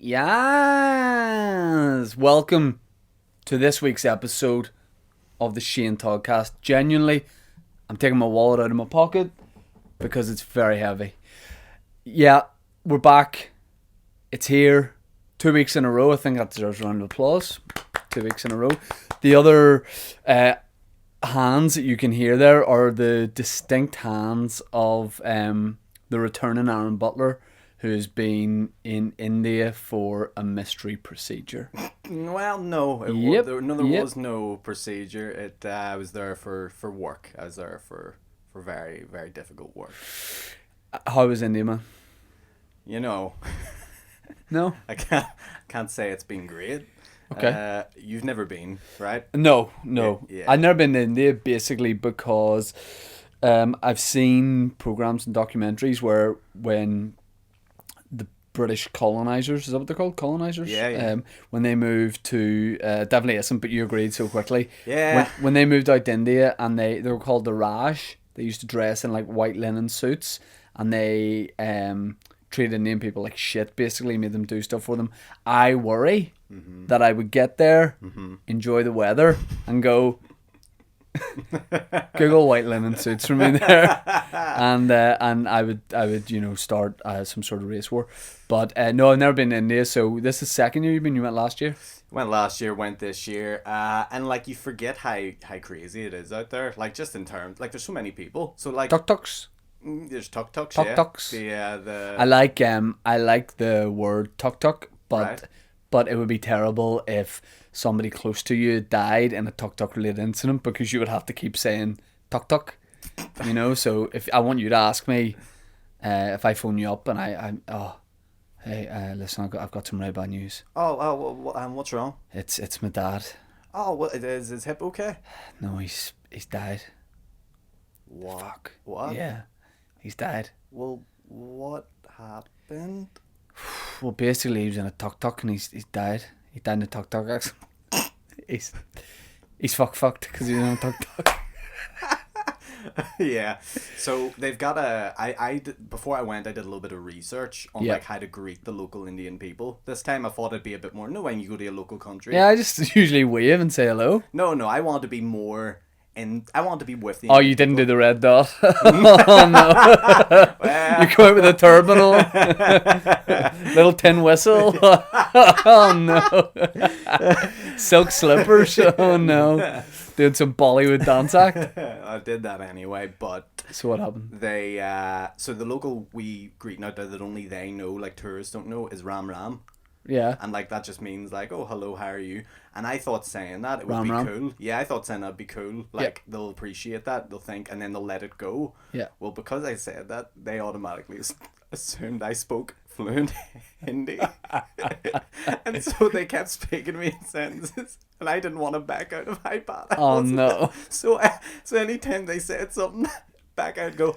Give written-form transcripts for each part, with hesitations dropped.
Yes! Welcome to this week's episode of the Shane Toddcast. Genuinely, I'm taking my wallet out of my pocket because it's very heavy. Yeah, we're back. It's here. 2 weeks in a row. I think that deserves a round of applause. 2 weeks in a row. The other hands that you can hear there are the distinct hands of the returning Aaron Butler, who's been in India for a mystery procedure. Well, no. There was no procedure. I was there for work. I was there for very, very difficult work. How was India, man? You know. No? I can't say it's been great. Okay. You've never been, right? No. Yeah. I've never been to India basically because I've seen programs and documentaries where when the British colonizers, is that what they're called? Colonizers? Yeah. When they moved to, definitely isn't, but you agreed so quickly. Yeah. When they moved out to India and they were called the Raj, they used to dress in like white linen suits and they treated Indian people like shit, basically made them do stuff for them. I worry that I would get there, enjoy the weather and go, Google white linen suits for me there, and I would start some sort of race war. But no, I've never been to India, so this is the second year you've been. You went last year. Went last year, went this year, and like you forget how crazy it is out there. Like just in terms, like there's so many people. So like Tuk-tuks. There's tuk-tuks. Tuk-tuks. Yeah. I like the word tuk-tuk, Right. but it would be terrible if somebody close to you died in a tuk-tuk related incident because you would have to keep saying tuk-tuk, so if I want you to ask me if I phone you up and hey, listen, I've got some really bad news. What's wrong? It's my dad. Oh, well, is his hip okay? No, he's died. What? Fuck. What? Yeah, he's died. Well, what happened? Well, basically he was in a tuk-tuk and he's died. He died in a tuk-tuk accident. He's fucked because he's in a tuk-tuk. Yeah. So they've got before I went, I did a little bit of research on like how to greet the local Indian people. This time I thought it'd be a bit more, when you go to a local country. Yeah, I just usually wave and say hello. No, I want to be more I want to be with the Oh, Indian you didn't people. do the red dot? Oh, no. You come out with a turban on. Little tin whistle. Oh, no. Silk slippers. Oh, no. Doing some Bollywood dance act. I did that anyway, but So what happened? they so the local we greeting out there that only they know, like tourists don't know, is Ram Ram. Yeah. And like that just means like, oh, hello, how are you? And I thought saying that it would Ram be Ram. cool. Yeah, I thought saying that'd be cool. Like they'll appreciate that, they'll think, and then they'll let it go. Yeah. Well, because I said that, they automatically assumed I spoke fluent Hindi, and so they kept speaking me in sentences, and I didn't want to back out of my part. Oh, no. So anytime they said something back, I'd go,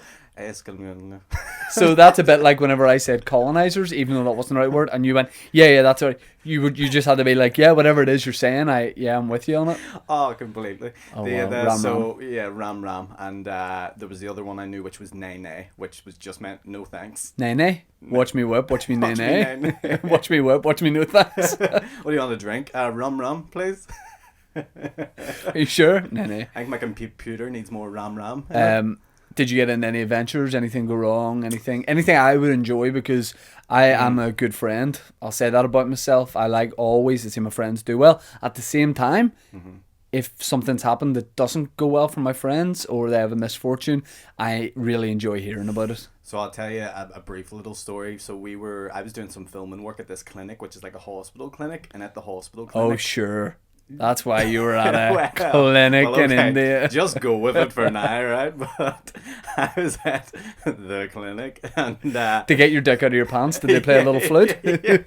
So that's a bit like whenever I said colonizers, even though that wasn't the right word, and you went, yeah, that's right. You just had to be like, yeah, whatever it is you're saying, I'm with you on it. Oh, completely. Oh, wow. Ram Ram, and there was the other one I knew, which was Nay Nay, which was just meant no thanks. Nay nay, watch me whip, watch me nay Watch me nay, nay. watch me whip, watch me no thanks. What do you want to drink? Rum, please. Are you sure? Nay nay. I think my computer needs more Ram. Did you get in any adventures? Anything go wrong? Anything I would enjoy because I am a good friend. I'll say that about myself. I like always to see my friends do well. At the same time, if something's happened that doesn't go well for my friends or they have a misfortune, I really enjoy hearing about it. So I'll tell you a brief little story. So I was doing some filming work at this clinic, which is like a hospital clinic, and at the hospital clinic. Oh, sure. That's why you were at a clinic in India. Just go with it for now, right? But I was at the clinic and to get your dick out of your pants, did they play a little flute? It's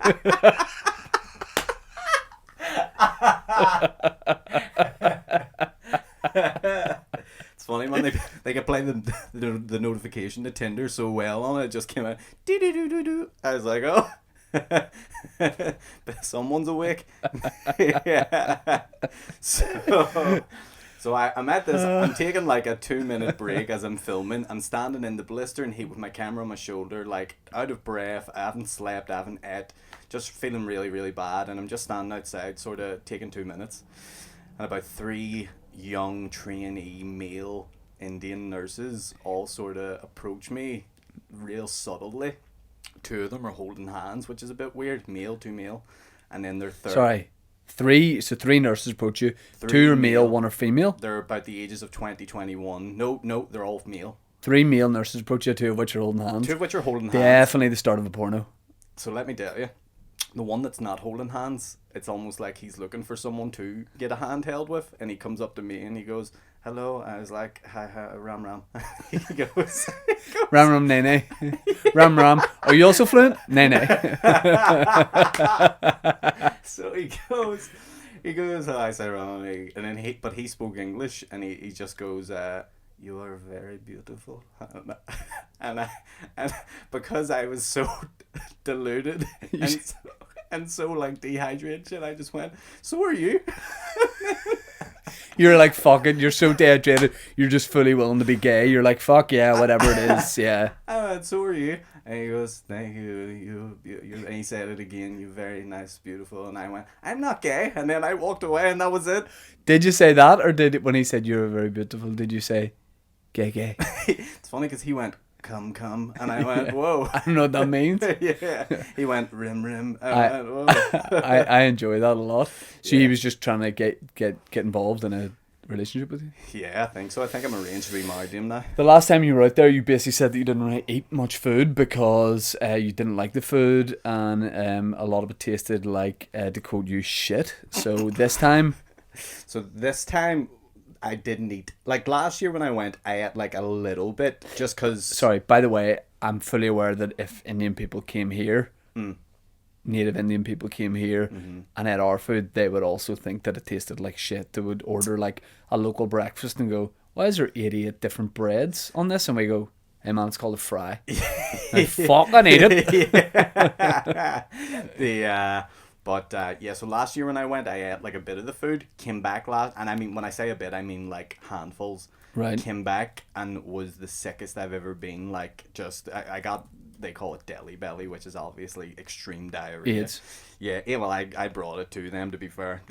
funny, man. They could play the notification to Tinder so well on it. It just came out. Doo-doo-doo-doo-doo. I was like, oh. Someone's awake. Yeah. So I'm at this, I'm taking like a 2-minute break as I'm filming. I'm standing in the blistering heat with my camera on my shoulder, like out of breath. I haven't slept, I haven't ate, just feeling really, really bad. And I'm just standing outside, sort of taking 2 minutes. And about 3 young trainee male Indian nurses all sort of approach me real subtly. 2 of them are holding hands, which is a bit weird. Male, 2 male. And then their third... Sorry. 3 nurses approach you. 2 are male, 1 are female. They're about the ages of 20, 21. No, they're all male. 3 male nurses approach you, 2 of which are holding hands. 2 of which are holding hands. Definitely the start of a porno. So let me tell you, the one that's not holding hands, it's almost like he's looking for someone to get a hand held with, and he comes up to me and he goes, "Hello." I was like, "Hi, Ram Ram." he goes, "Ram Ram, nay nay." "Ram Ram, are you also fluent?" "Nay nay." So he goes, "Oh," I say, "Ram," and then he spoke English, and he just goes, "You are very beautiful," and because I was so deluded and so like dehydrated, shit, I just went, "So are you?" You're like, fuck it, you're so dehydrated, you're just fully willing to be gay. You're like, fuck yeah, whatever it is, yeah. I went, "So are you?" And he goes, "Thank you, you," and he said it again, "You're very nice, beautiful," and I went, "I'm not gay," and then I walked away, and that was it. Did you say that, or when he said you're very beautiful, did you say gay? It's funny because he went, "Come," and I went, "Whoa." I don't know what that means. Yeah. He went, "Rim." I went, "Whoa." I enjoy that a lot. So he was just trying to get involved in a relationship with you? Yeah, I think so. I think I'm arranged to be married to him now. The last time you were out there, you basically said that you didn't really eat much food because you didn't like the food, and a lot of it tasted like, to quote you, shit. So this time I didn't eat. Like last year when I went, I ate like a little bit just because... Sorry, by the way, I'm fully aware that if Indian people came here, native Indian people came here and ate our food, they would also think that it tasted like shit. They would order like a local breakfast and go, "Why is there 88 different breads on this?" And we go, "Hey man, it's called a fry." And fucking eat it. So last year when I went, I ate like a bit of the food, came back and I mean, when I say a bit, I mean like handfuls. Right. Came back and was the sickest I've ever been. Like, just, I got, they call it deli belly, which is obviously extreme diarrhea. AIDS. Yeah, well, I brought it to them, to be fair.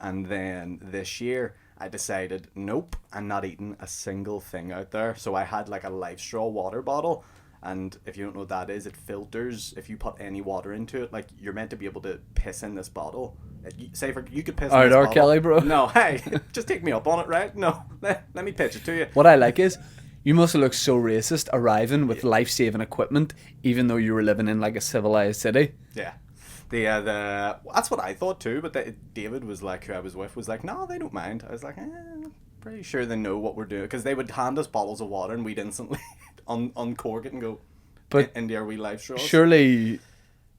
And then this year, I decided, nope, I'm not eating a single thing out there. So I had like a Life Straw water bottle. And if you don't know what that is, it filters. If you put any water into it, like, you're meant to be able to piss in this bottle. Say you could piss in this bottle. Kelly, bro. No, hey, just take me up on it, right? No, let me pitch it to you. What I like is, you must have looked so racist arriving with life-saving equipment, even though you were living in like a civilized city. Yeah. That's what I thought too, but David was like, who I was with, was like, "No, they don't mind." I was like, pretty sure they know what we're doing, because they would hand us bottles of water and we'd instantly uncork it and go, "But into our wee life straws." Surely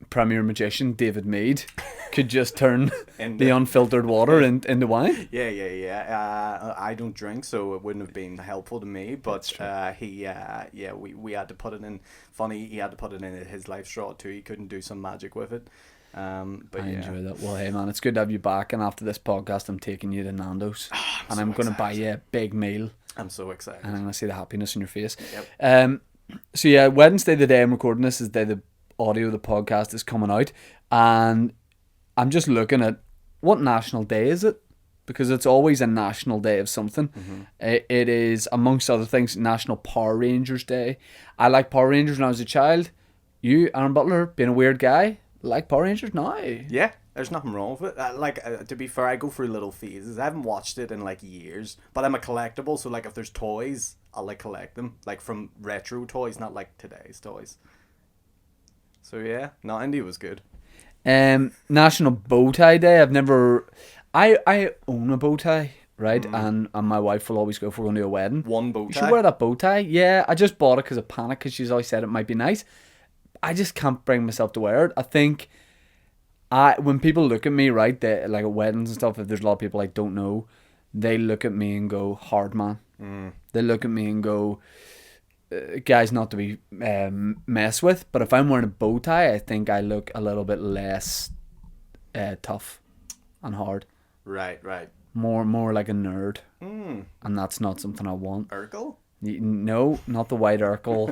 Premier Magician David Mead could just turn the unfiltered water into wine. Yeah. I don't drink, so it wouldn't have been helpful to me. But we had to put it in. Funny, he had to put it in his life straw too. He couldn't do some magic with it. But I enjoy that. Well, hey man, it's good to have you back. And after this podcast, I'm taking you to Nando's, I'm going to buy you a big meal. I'm so excited, and I'm going to see the happiness in your face. Yep. So yeah, Wednesday, the day I'm recording this, is the day the audio of the podcast is coming out, and I'm just looking at what national day is it, because it's always a national day of something. It is, amongst other things, National Power Rangers Day. I like Power Rangers when I was a child. You, Aaron Butler, being a weird guy, like Power Rangers now? Yeah, there's nothing wrong with it. To be fair, I go through little phases. I haven't watched it in like years, but I'm a collectible, so like if there's toys, I'll like collect them, like from retro toys, not like today's toys. So yeah, no, India was good. National Bow Tie Day. I own a bow tie, right? And my wife will always go, if we're going to a wedding, one bow tie. You should wear that bow tie. Yeah, I just bought it because of panic, because she's always said it might be nice. I just can't bring myself to wear it. I think when people look at me, right, they, like at weddings and stuff, if there's a lot of people I don't know, they look at me and go, "Hard man." They look at me and go, "Guy's not to be messed with." But if I'm wearing a bow tie, I think I look a little bit less tough and hard. Right. More like a nerd. Mm. And that's not something I want. Urkel? No, not the white Urkel.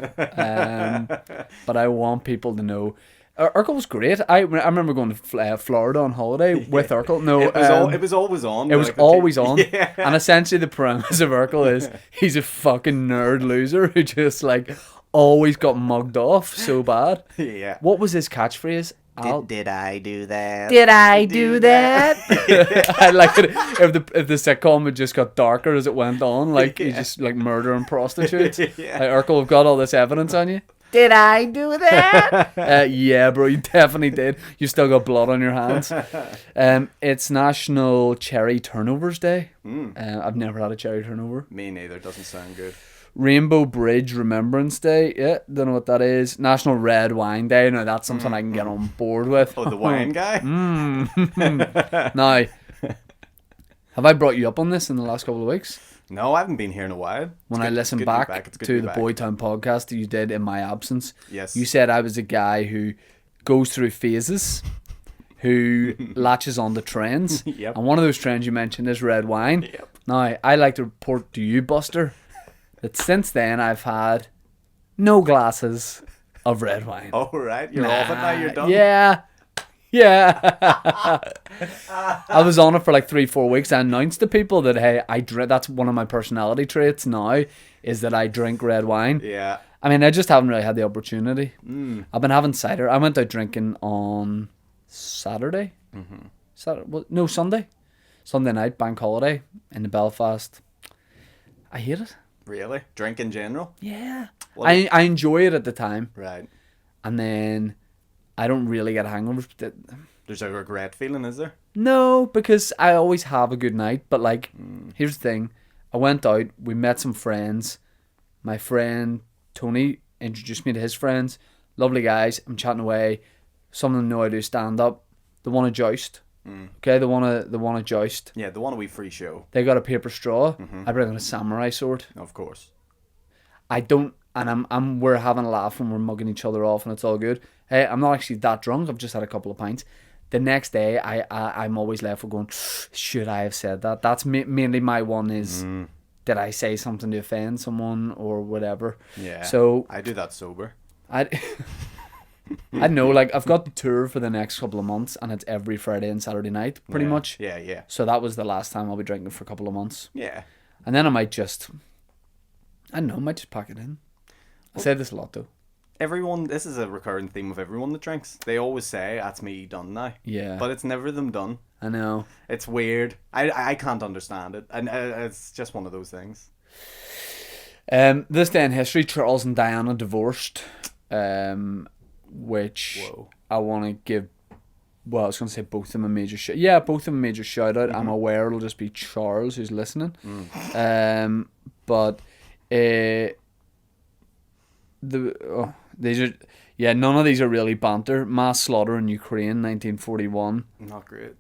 But I want people to know. Urkel was great. I remember going to Florida on holiday with Urkel. No, it was always on. It was like, always on. Yeah. And essentially the premise of Urkel is he's a fucking nerd loser who just like always got mugged off so bad. Yeah. What was his catchphrase? Did I do that? Did I do that? I like it if the sitcom had just got darker as it went on, like he's just like murdering prostitutes. Yeah. Like, Urkel, we've got all this evidence on you. Did I do that? Yeah, bro, you definitely did. You still got blood on your hands. It's National Cherry Turnovers Day. I've never had a cherry turnover. Me neither. Doesn't sound good. Rainbow Bridge Remembrance Day. Yeah, don't know what that is. National Red Wine Day. Now that's something I can get on board with. Oh, the wine guy? Now, have I brought you up on this in the last couple of weeks? No, I haven't been here in a while. When I listened back to the Boytown podcast that you did in my absence, yes, you said I was a guy who goes through phases, who latches on to trends. Yep. And one of those trends you mentioned is red wine. Yep. Now, I like to report to you, Buster, that since then I've had no glasses of red wine. Oh, right. You're off it now. You're done. Yeah. I was on it for like 3-4 weeks. I announced to people that, hey, I drink. That's one of my personality traits now, is that I drink red wine. Yeah. I mean, I just haven't really had the opportunity. I've been having cider. I went out drinking on Saturday. Sunday. Sunday night, bank holiday in the Belfast. I hate it. Really? Drink in general? Yeah. I enjoy it at the time. Right. And then I don't really get hangovers. There's a regret feeling, is there? No, because I always have a good night. But like, here's the thing. I went out. We met some friends. My friend Tony introduced me to his friends. Lovely guys. I'm chatting away. Some of them know I do stand up. They want to joust. Okay, they want to joust. Yeah, they want a wee free show. They got a paper straw. I bring in a samurai sword. Of course. I don't, and we're having a laugh and we're mugging each other off and it's all good. Hey, I'm not actually that drunk. I've just had a couple of pints. The next day, I'm always left with going, should I have said that? That's mainly my one is, did I say something to offend someone or whatever? Yeah. So I do that sober. I know, like, I've got the tour for the next couple of months and it's every Friday and Saturday night, pretty much. Yeah. So that was the last time I'll be drinking for a couple of months. Yeah. And then I might just pack it in. I say this a lot, though. This is a recurring theme of everyone that drinks. They always say, that's me done now. Yeah. But it's never them done. I know. It's weird. I can't understand it. And it's just one of those things. This day in history, Charles and Diana divorced. Which Whoa. I want to give. Well, I was going to say both of them a major shout. Yeah, both of them a major shout out. I'm aware it'll just be Charles who's listening. But none of these are really banter. Mass slaughter in Ukraine, 1941. Not great.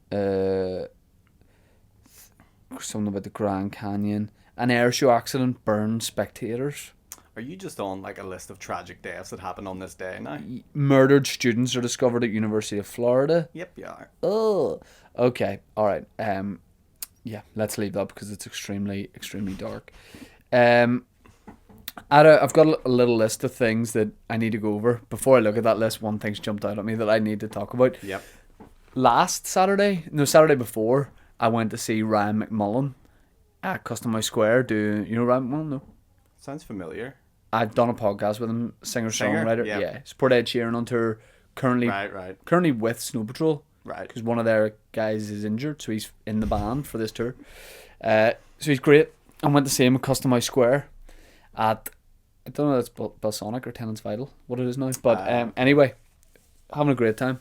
Something about the Grand Canyon. An airshow accident burned spectators. Are you just on like a list of tragic deaths that happened on this day now? Murdered students are discovered at University of Florida. Yep, you are. Oh, okay, all right. Yeah, let's leave that because it's extremely, extremely dark. I've got a little list of things that I need to go over. Before I look at that list, one thing's jumped out at me that I need to talk about. Yep. Saturday before, I went to see Ryan McMullen at Custom House Square. Do you know Ryan McMullen? No. Sounds familiar. I've done a podcast with him, singer-songwriter. Yep. Yeah, support Ed Sheeran on tour. Currently with Snow Patrol. Right. Because one of their guys is injured, so he's in the band for this tour. So he's great. I went to see him at Custom House Square at, I don't know if it's Balsonic or Tenants Vital, what it is now. But anyway, having a great time.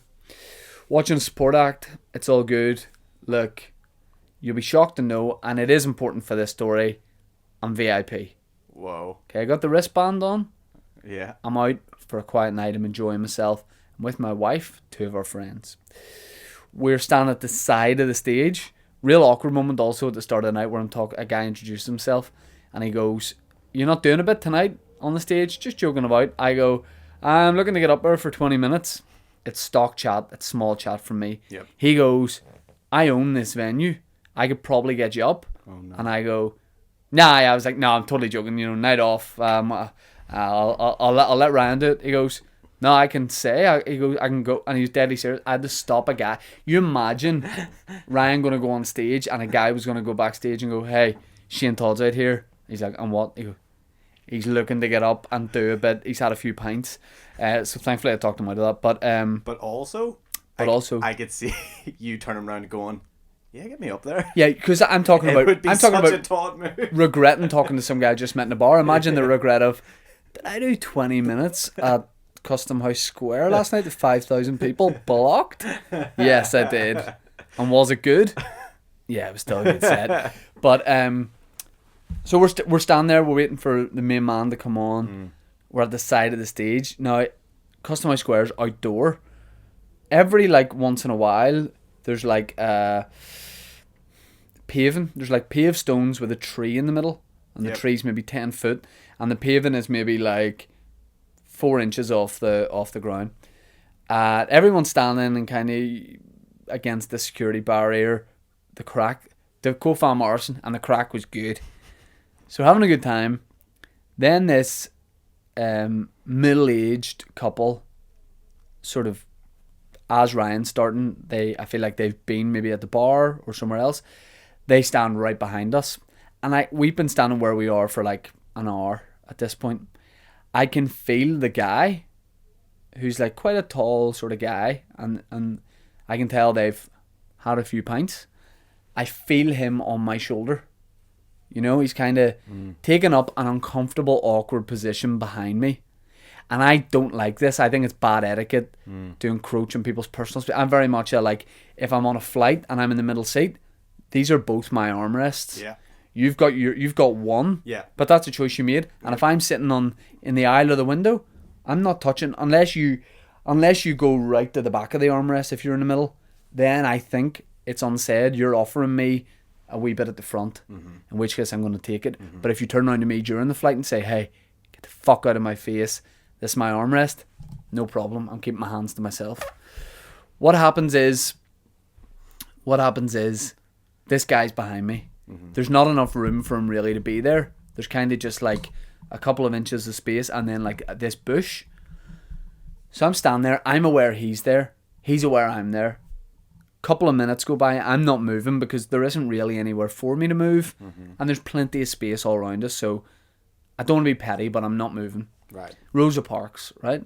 Watching a support act, it's all good. Look, you'll be shocked to know, and it is important for this story, I'm VIP. Whoa. Okay, I got the wristband on. Yeah. I'm out for a quiet night. I'm enjoying myself. I'm with my wife, 2 of our friends. We're standing at the side of the stage. Real awkward moment also at the start of the night where a guy introduces himself and he goes, "You're not doing a bit tonight on the stage?" Just joking about. I go, "I'm looking to get up there for 20 minutes. It's stock chat. It's small chat from me." Yep. He goes, "I own this venue. I could probably get you up. Oh, no. And I go, nah. I was like, no, I'm totally joking. You know, night off. I'll let Ryan do it. He goes, no, I can say. He goes, I can go. And he was deadly serious. I had to stop a guy. You imagine Ryan going to go on stage and a guy was going to go backstage and go, hey, Shane Todd's out here. He's like, and what? He goes, he's looking to get up and do a bit. He's had a few pints. So thankfully I talked him out of that. But also, I could see you turning around and going, yeah, get me up there. Yeah, because I'm talking It about would be I'm talking such about a Todd move. regretting talking to some guy I just met in a bar. Imagine the regret of, did I do 20 minutes at Custom House Square last night to 5,000 people blocked? Yes, I did. And was it good? Yeah, it was still a good set. But so we're standing there, we're waiting for the main man to come on. We're at the side of the stage. Now, Custom House Square is outdoor. Every like once in a while, there's like paving. There's like paved stones with a tree in the middle, and the tree's maybe 10 foot, and the paving is maybe like 4 inches off the ground. Everyone's standing and kind of against the security barrier. The crack, the co-fan Morrison, and the crack was good. So having a good time. Then this middle-aged couple, sort of, as Ryan's starting, I feel like they've been maybe at the bar or somewhere else. They stand right behind us, and we've been standing where we are for like an hour at this point. I can feel the guy, who's like quite a tall sort of guy, and I can tell they've had a few pints. I feel him on my shoulder. You know, he's kind of taken up an uncomfortable, awkward position behind me. And I don't like this. I think it's bad etiquette to encroach on people's personal space. I'm very much like, if I'm on a flight and I'm in the middle seat, these are both my armrests. Yeah. You've got one. Yeah. But that's a choice you made. And if I'm sitting in the aisle of the window, I'm not touching unless you go right to the back of the armrest. If you're in the middle, then I think it's unsaid. You're offering me a wee bit at the front, in which case I'm going to take it. But if you turn around to me during the flight and say, hey, get the fuck out of my face, this is my armrest, no problem. I'm keeping my hands to myself. What happens is this guy's behind me. There's not enough room for him really to be there. There's kind of just like a couple of inches of space and then like this bush. So I'm standing there. I'm aware he's there. He's aware I'm there. Couple of minutes go by. I'm not moving because there isn't really anywhere for me to move. And there's plenty of space all around us. So I don't want to be petty, but I'm not moving. Right. Rosa Parks, right?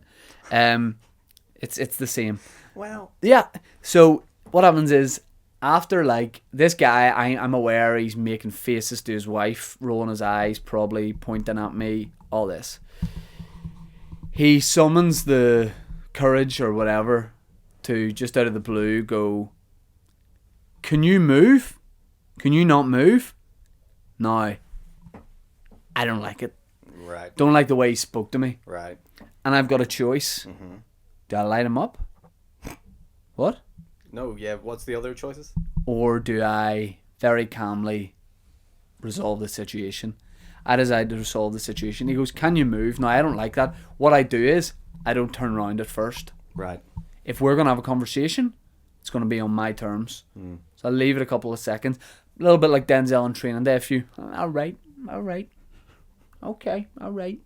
It's the same. Well. Yeah. So what happens is, after like this guy, I'm aware he's making faces to his wife, rolling his eyes, probably pointing at me, all this. He summons the courage or whatever to just out of the blue go, can you move? Can you not move? No. I don't like it. Right. Don't like the way he spoke to me. Right. And I've got a choice. Do I light him up? What? No, yeah, what's the other choices? Or do I very calmly resolve the situation? I decide to resolve the situation. He goes, can you move? No, I don't like that. What I do is, I don't turn around at first. Right. If we're going to have a conversation, it's going to be on my terms. So I'll leave it a couple of seconds. A little bit like Denzel in Training Day. A few, all right. Okay, all right.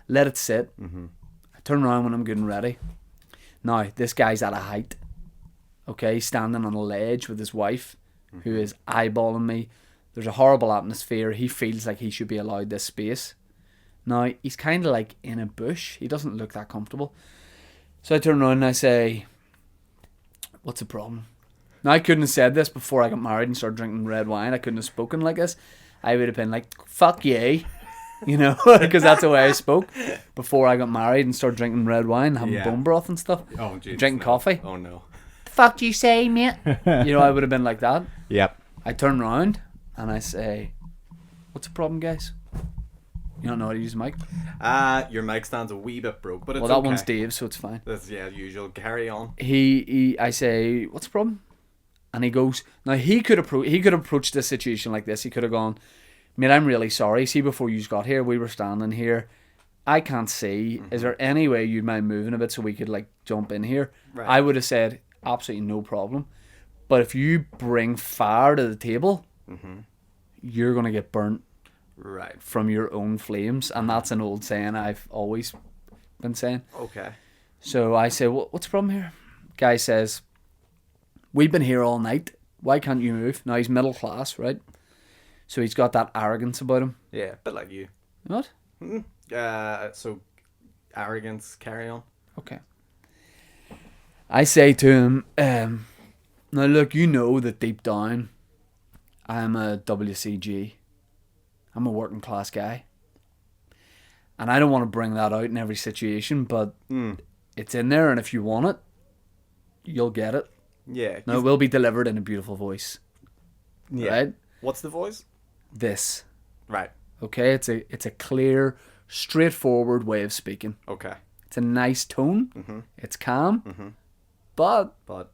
Let it sit. I turn around when I'm good and ready. Now, this guy's at a height. Okay, he's standing on a ledge with his wife, who is eyeballing me. There's a horrible atmosphere. He feels like he should be allowed this space. Now, he's kind of like in a bush. He doesn't look that comfortable. So I turn around and I say, what's the problem? Now, I couldn't have said this before I got married and started drinking red wine. I couldn't have spoken like this. I would have been like, fuck yeah. You know, because that's the way I spoke before I got married and started drinking red wine, having bone broth and stuff. Oh, geez, drinking coffee. Oh, no. The fuck do you say, mate? You know, I would have been like that. Yep. I turn around and I say, what's the problem, guys? You don't know how to use a mic? Your mic stand's a wee bit broke, but it's well, that okay. one's Dave, so it's fine. That's, usual. Carry on. I say, what's the problem? And he goes, now he could approach this situation like this. He could have gone, mate, I'm really sorry. See, before you got here, we were standing here. I can't see. Is there any way you'd mind moving a bit so we could like jump in here? Right. I would have said, absolutely no problem. But if you bring fire to the table, Mm-hmm. you're going to get burnt Right. from your own flames. And that's an old saying I've always been saying. Okay. So I say, what's the problem here? Guy says, we've been here all night. Why can't you move? Now he's middle class, right? So he's got that arrogance about him. Yeah, a bit like you. What? So arrogance, carry on. Okay. I say to him, now look, you know that deep down, I'm a WCG. I'm a working class guy. And I don't want to bring that out in every situation, but it's in there, and if you want it, you'll get it. Yeah. Now, it will be delivered in a beautiful voice. Yeah. Right? What's the voice? This. Right. Okay? It's a clear, straightforward way of speaking. Okay. It's a nice tone. Mm-hmm. It's calm. Mm-hmm. But But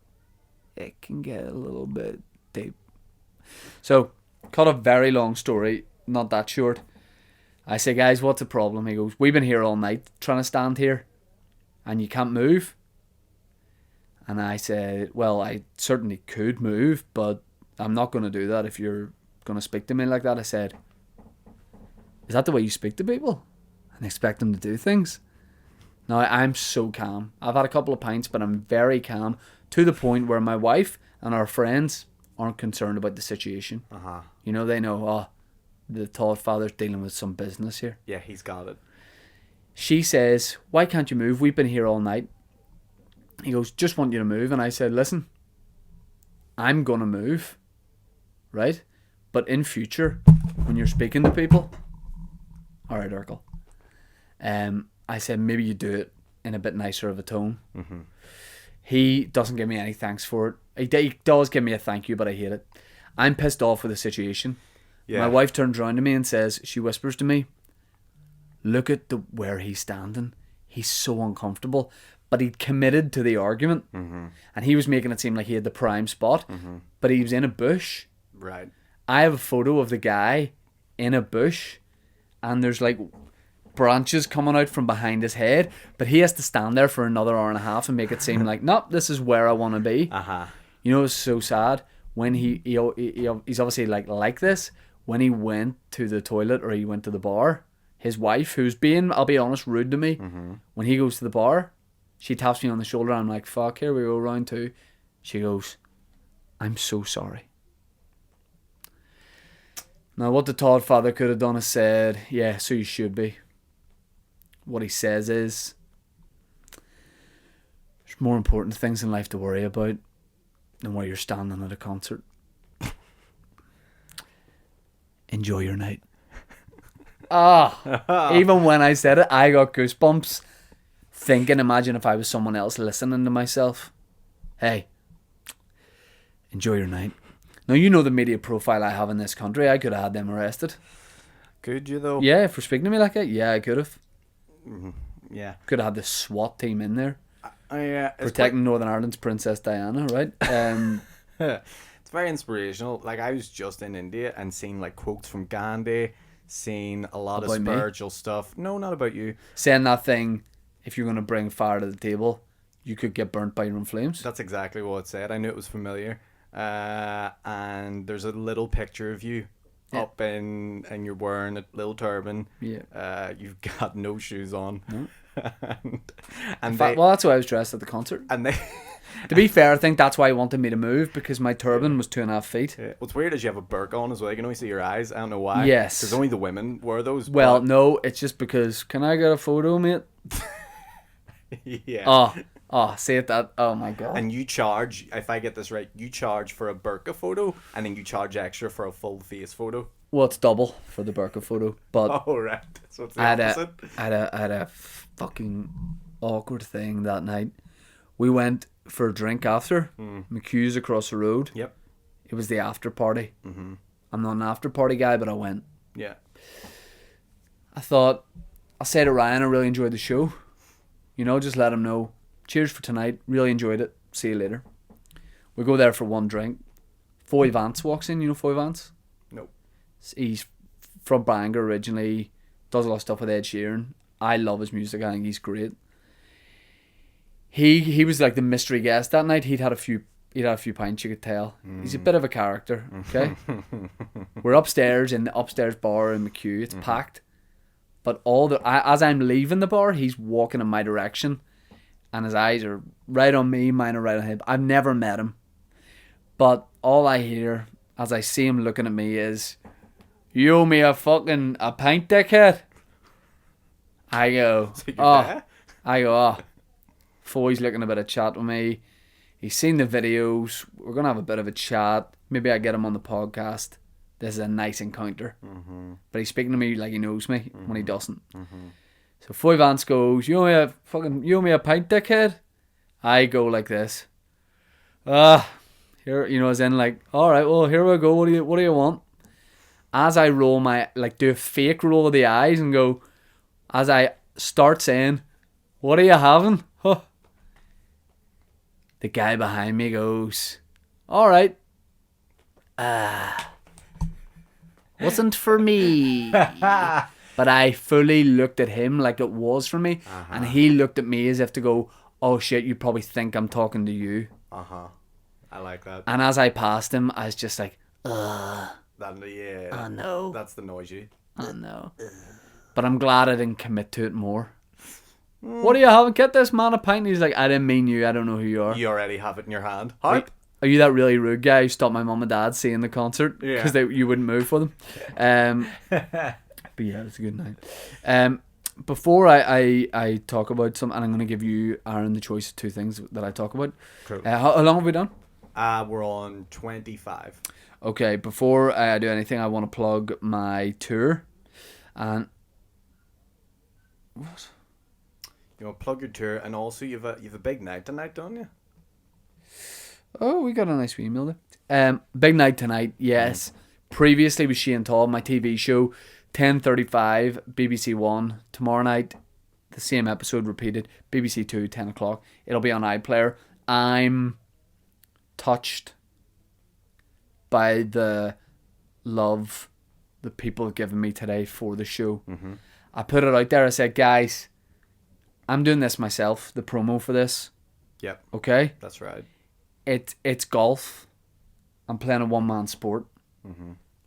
it can get a little bit deep. So, cut a very long story, not that short. I say, guys, what's the problem? He goes, we've been here all night trying to stand here and you can't move. And I said, well, I certainly could move, but I'm not going to do that if you're going to speak to me like that. I said, is that the way you speak to people? And expect them to do things? Now, I'm so calm. I've had a couple of pints, but I'm very calm to the point where my wife and our friends aren't concerned about the situation. uh-huh. You know, they know, oh, the Todd father's dealing with some business here. Yeah, he's got it. She says, why can't you move? We've been here all night. He goes, just want you to move. And I said, listen, I'm going to move, right? But in future, when you're speaking to people, all right, Urkel. I said, maybe you do it in a bit nicer of a tone. Mm-hmm. He doesn't give me any thanks for it. He does give me a thank you, but I hate it. I'm pissed off with the situation. Yeah. My wife turns around to me and says, she whispers to me, look at where he's standing. He's so uncomfortable. But he'd committed to the argument. Mm-hmm. And he was making it seem like he had the prime spot. Mm-hmm. But he was in a bush. Right. I have a photo of the guy in a bush. And there's like branches coming out from behind his head. But he has to stand there for another hour and a half and make it seem like, nope, this is where I want to be. Uh-huh. You know, it's so sad. When he's obviously like this. When he went to the toilet or he went to the bar, his wife, who's being, I'll be honest, rude to me, when he goes to the bar, she taps me on the shoulder and I'm like, fuck, here we go, round two. She goes, I'm so sorry. Now, what the Todd father could have done is said, yeah, so you should be. What he says is, there's more important things in life to worry about than where you're standing at a concert. Enjoy your night. Even when I said it, I got goosebumps. Thinking, imagine if I was someone else listening to myself. Hey, enjoy your night. Now, you know the media profile I have in this country. I could have had them arrested. Could you though? Yeah, for speaking to me like that. Yeah, I could have. Mm-hmm. Yeah. Could have had the SWAT team in there. It's protecting Northern Ireland's Princess Diana, right? It's very inspirational. Like, I was just in India and seen like quotes from Gandhi, seen a lot About of me? spiritual stuff. No, not about you. Saying that thing, if you're going to bring fire to the table, you could get burnt by your own flames. That's exactly what it said. I knew it was familiar. And there's a little picture of you up and you're wearing a little turban. Yeah. You've got no shoes on. No. and Well, that's why I was dressed at the concert. and they To be fair, I think that's why he wanted me to move, because my turban was 2.5 feet. Yeah. What's weird is you have a burqa on as well. You can only see your eyes. I don't know why. Yes. Because only the women wear those. Well, no, it's just because, can I get a photo, mate? Yeah. Say it that. Oh my God. And you charge, if I get this right, you charge for a burqa photo and then you charge extra for a full face photo. Well, it's double for the burqa photo, but Oh, right. So it's the I opposite. had a fucking awkward thing that night. We went for a drink after. McHugh's across the road. Yep. It was the after party. Mm-hmm. I'm not an after party guy, but I went. Yeah. I thought, I'll say to Ryan, I really enjoyed the show. You know, just let him know. Cheers for tonight. Really enjoyed it. See you later. We go there for one drink. Foy Vance walks in. You know Foy Vance? Nope. He's from Bangor originally. Does a lot of stuff with Ed Sheeran. I love his music. I think he's great. He was like the mystery guest that night. He'd had a few he'd had a few pints, you could tell. He's a bit of a character, okay? We're upstairs in the upstairs bar in McHugh. It's packed. But as I'm leaving the bar, he's walking in my direction. And his eyes are right on me, mine are right on him. I've never met him. But all I hear as I see him looking at me is, "You owe me a pint, dickhead." I go, Foy's looking a bit of chat with me. He's seen the videos. We're going to have a bit of a chat. Maybe I get him on the podcast. This is a nice encounter. But he's speaking to me like he knows me when he doesn't. So Foy Vance goes, you owe me a pint, dickhead?" I go like this. Here, as in like, all right, well, here we go. What do you want? As I roll do a fake roll of the eyes and go, as I start saying, "What are you having?" Huh. The guy behind me goes, "All right. Wasn't for me." But I fully looked at him like it was for me. And he looked at me as if to go, "Oh shit, you probably think I'm talking to you." I like that. And as I passed him, I was just like, Yeah. oh no. That's the noise you. Oh no. But I'm glad I didn't commit to it more. "What do you have? Get this man a pint." And he's like, "I didn't mean you. I don't know who you are." You already have it in your hand. Hype. Are you that really rude guy who stopped my mum and dad seeing the concert because you wouldn't move for them? But yeah, it's a good night. Before I talk about something, and I'm going to give you, Aaron, the choice of two things that I talk about. Cool. How long have we done? We're on 25. Okay, before I do anything, I want to plug my tour. And what? You want to plug your tour, and also you've a big night tonight, don't you? Oh, we got a nice wee email there. Big night tonight, yes. Previously with Shane Todd, my TV show, 10:35, BBC One. Tomorrow night, the same episode repeated, BBC Two, 10 o'clock. It'll be on iPlayer. I'm touched by the love that people have given me today for the show. I put it out there. I said, guys, I'm doing this myself, the promo for this. Yep. Okay? That's right. It's golf. I'm playing a one-man sport.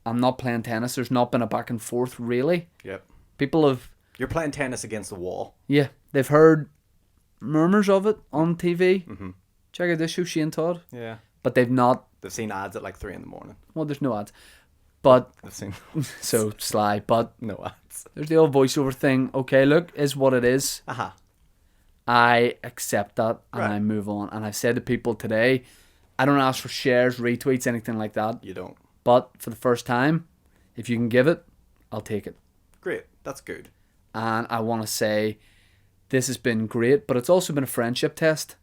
I'm not playing tennis. There's not been a back and forth, really. Yep. People have... You're playing tennis against the wall. Yeah. They've heard murmurs of it on TV. Check out this show, Shane Todd. Yeah. But they've not... They've seen ads at like 3 a.m. Well, there's no ads. But... They've seen... So, sly. But... No ads. There's the old voiceover thing. Okay, look, is what it is. I accept that and I move on. And I've said to people today, I don't ask for shares, retweets, anything like that. You don't. But for the first time, if you can give it, I'll take it. Great. That's good. And I want to say this has been great, but it's also been a friendship test.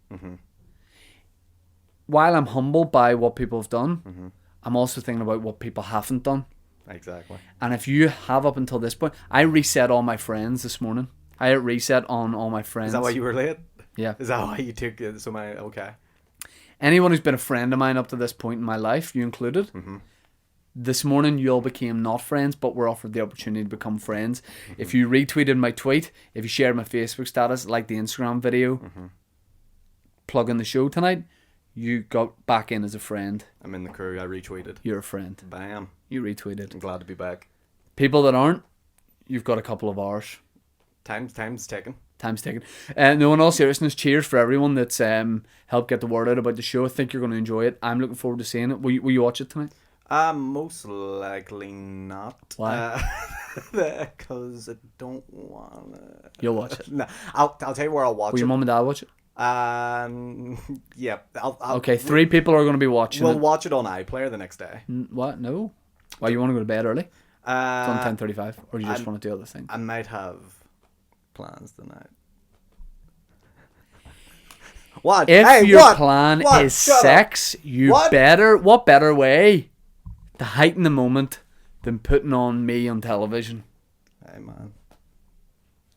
While I'm humbled by what people have done, I'm also thinking about what people haven't done. Exactly. And if you have up until this point, I reset all my friends this morning. I hit reset on all my friends. Is that why you were late? Yeah. Is that why you took so many? Okay. Anyone who's been a friend of mine up to this point in my life, you included, this morning you all became not friends, but were offered the opportunity to become friends. If you retweeted my tweet, if you shared my Facebook status, like the Instagram video, plugging the show tonight, you got back in as a friend. I'm in the crew. I retweeted. You're a friend. Bam. You retweeted. I'm glad to be back. People that aren't, you've got a couple of hours. Time's ticking. Time's taken. No, in all seriousness, cheers for everyone that's helped get the word out about the show. I think you're going to enjoy it. I'm looking forward to seeing it. Will you watch it tonight? Most likely not. Why? Because I don't want to. You'll watch it. No, I'll tell you where I'll watch Will it. your mum and dad watch it? Yeah. I'll Okay, 3 people are going to be watching We'll it. watch it on iPlayer the next day. What? No? Why, you want to go to bed early? It's on 10:35, or you just want to do other things? I might have plans tonight. What? If your plan is sex, what better way to heighten the moment than putting on me on television? Hey man,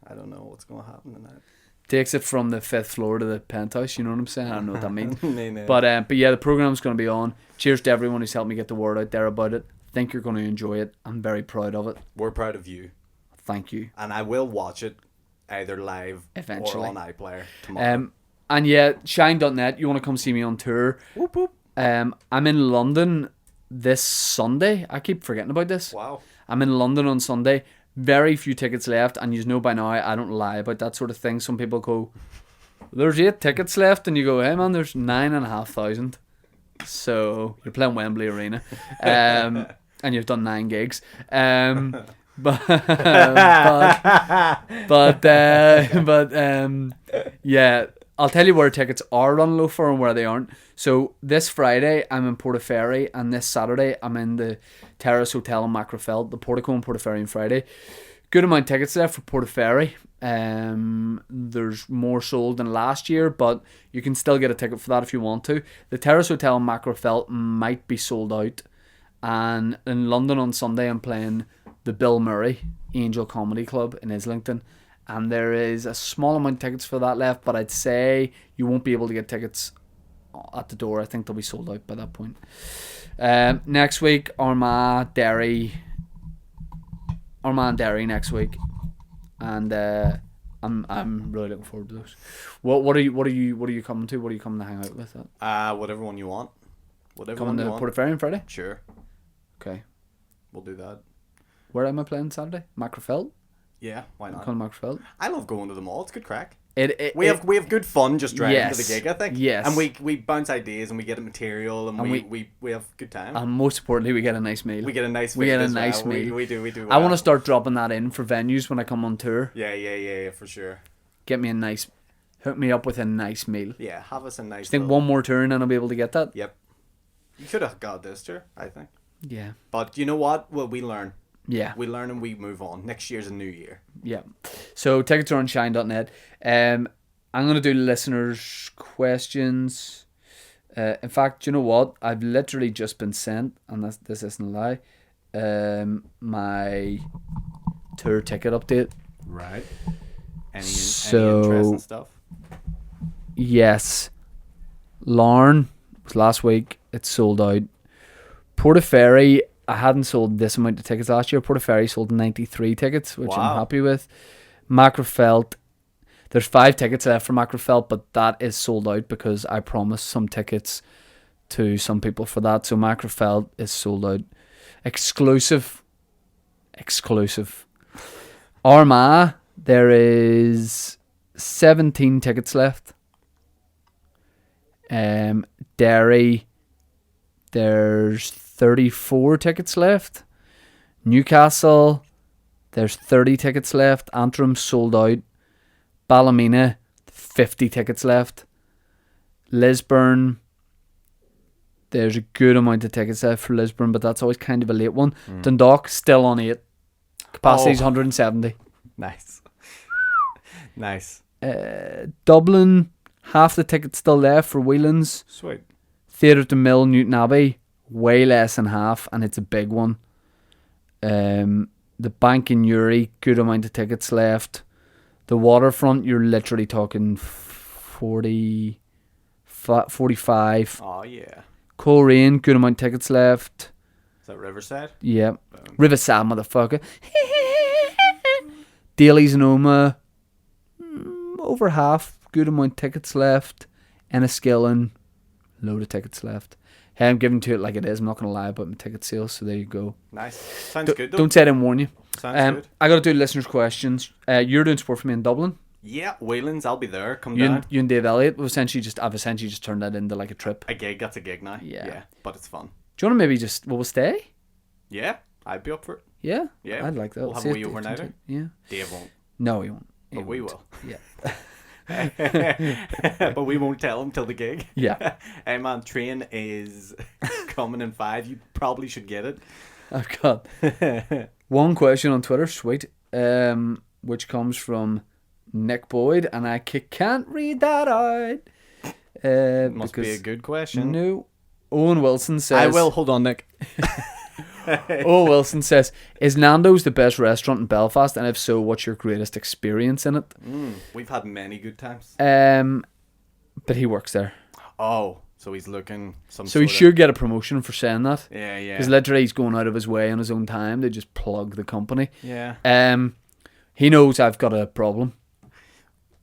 I don't know what's going to happen tonight. Takes it from the 5th floor to the penthouse, you know what I'm saying? I don't know what that means. No. But yeah, the program's going to be on. Cheers to everyone who's helped me get the word out there about it. I think you're going to enjoy it. I'm very proud of it. We're proud of you. Thank you. And I will watch it either live eventually or on iPlayer tomorrow. And yeah, shine.net, you want to come see me on tour. Whoop whoop. I'm in London this Sunday. I keep forgetting about this. Wow. I'm in London on Sunday. Very few tickets left, and you know by now I don't lie about that sort of thing. Some people go, "There's 8 tickets left," and you go, "Hey man, there's 9,500." So you're playing Wembley Arena, and you've done 9 gigs. Yeah, I'll tell you where tickets are running low for and where they aren't. So this Friday I'm in Portaferry, and this Saturday I'm in the Terrace Hotel in Macrofeld, the Portico in Portaferry on Friday. Good amount of tickets left for Portaferry. There's more sold than last year, but you can still get a ticket for that if you want to. The Terrace Hotel in Macrofeld might be sold out. And in London on Sunday I'm playing the Bill Murray Angel Comedy Club in Islington, and there is a small amount of tickets for that left, but I'd say you won't be able to get tickets at the door. I think they'll be sold out by that point. Next week, Armagh Derry next week, and I'm really looking forward to those. What are you coming to? What are you coming to hang out with? Whatever one you want. Whatever coming one you to want. Portaferry on Friday? Sure. Okay. We'll do that. Where am I playing Saturday? Macrofeld? Yeah, why not? Coming to Macrofeld? I love going to the mall. It's good crack. We have good fun just driving yes, to the gig, I think. Yes. And we bounce ideas and we get material and we have good time. And most importantly, we get a nice meal. We get a nice meal. We do. I Well. want to start dropping that in for venues when I come on tour. Yeah, for sure. Get me hook me up with a nice meal. Yeah, have us a nice. I think one more tour and I'll be able to get that. Yep. You should have got this tour, I think. Yeah. But you know what? Well, we learn. Yeah. We learn and we move on. Next year's a new year. Yeah. So tickets are on shine.net. I'm going to do listeners' questions. In fact, you know what? I've literally just been sent, and this isn't a lie, my tour ticket update. Right. Any So, interesting stuff? Yes. Larne was last week. It's sold out. Portaferry, I hadn't sold this amount of tickets last year. Portaferry sold 93 tickets, which I'm happy with. Macrofelt, there's 5 tickets left for Macrofelt, but that is sold out because I promised some tickets to some people for that. So Macrofelt is sold out. Exclusive. Armagh, there is 17 tickets left. Derry, there's 34 tickets left. Newcastle, there's 30 tickets left. Antrim sold out. Ballymena, 50 tickets left. Lisburn, there's a good amount of tickets left for Lisburn, but that's always kind of a late one. Dundalk, still on 8. Capacity's 170. Nice. Nice. Dublin, half the tickets still left for Whelan's. Sweet. Theatre to Mill, Newton Abbey, way less than half, and it's a big one. The Bank in Newry, good amount of tickets left. The Waterfront, you're literally talking 45. Oh, yeah. Coleraine, good amount of tickets left. Is that Riverside? Yeah. Riverside, motherfucker. Daly's and Oma, over half, good amount of tickets left. Enniskillen, load of tickets left. Hey, I'm giving to it like it is. I'm not going to lie about my ticket sales, so there you go. Nice. Sounds good, though. Don't say I didn't warn you. Sounds good. I got to do listeners' questions. You're doing sport for me in Dublin. Yeah, Whelan's, I'll be there. Come down. You and Dave Elliott, I've essentially just turned that into like a trip. A gig, that's a gig now. Yeah. But it's fun. Do you want to maybe we'll stay? Yeah, I'd be up for it. Yeah? Yeah. I'd like that. We'll have a wee overnighter. Yeah. Dave won't. No, he won't. But we will. Yeah. But we won't tell him till the gig. Yeah. Hey man, train is coming in 5. You probably should get it. I've got one question on Twitter, sweet, which comes from Nick Boyd, and I can't read that out. Must be a good question. No. Owen Wilson says... I will. Hold on, Nick. Owen Wilson says, is Nando's the best restaurant in Belfast? And if so, what's your greatest experience in it? We've had many good times. But he works there. Oh, so he's looking So he should get a promotion for saying that. Yeah. Because literally he's going out of his way on his own time to just plug the company. Yeah. He knows I've got a problem.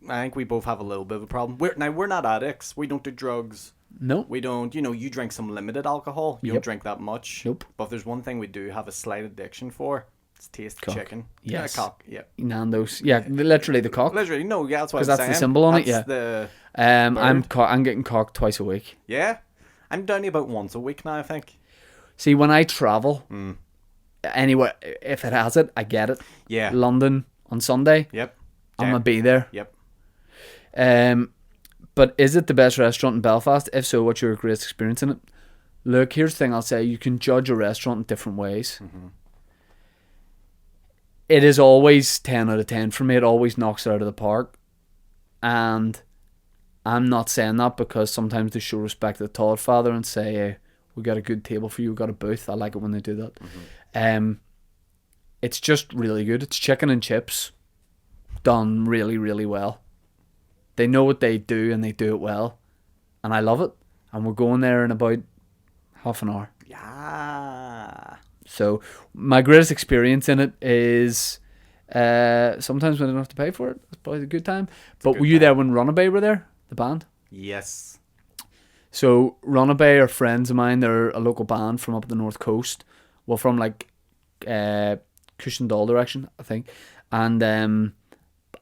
I think we both have a little bit of a problem. We're not addicts. We don't do drugs. No. We don't, you drink some limited alcohol. You Yep. don't drink that much. Nope. But if there's one thing we do have a slight addiction for, it's taste Cock. chicken. Yes. Cock. Yeah. Nando's. Yeah, literally the cock. Literally, no, yeah, that's what I'm Because saying. that's the symbol on it, That's yeah. the I'm getting cocked twice a week. yeah. I'm down to about once a week now, I think. See, when I travel, anywhere, if it has it, I get it. Yeah. London on Sunday, Yep. I'm gonna be there. Yep. But is it the best restaurant in Belfast? If so, what's your greatest experience in it? Look, here's the thing I'll say. You can judge a restaurant in different ways. It is always 10 out of 10 for me. It always knocks it out of the park. And I'm not saying that because sometimes they show respect to the Todd father and say, hey, we got a good table for you, we got a booth. I like it when they do that. It's just really good. It's chicken and chips done really, really well. They know what they do and they do it well. And I love it. And we're going there in about half an hour. Yeah. So my greatest experience in it is sometimes when I don't have to pay for it. It's probably a good time. But were you there when Runaway were there? The band? Yes. So Runaway are friends of mine. They're a local band from up the north coast. Well, from like Cushendall direction, I think. And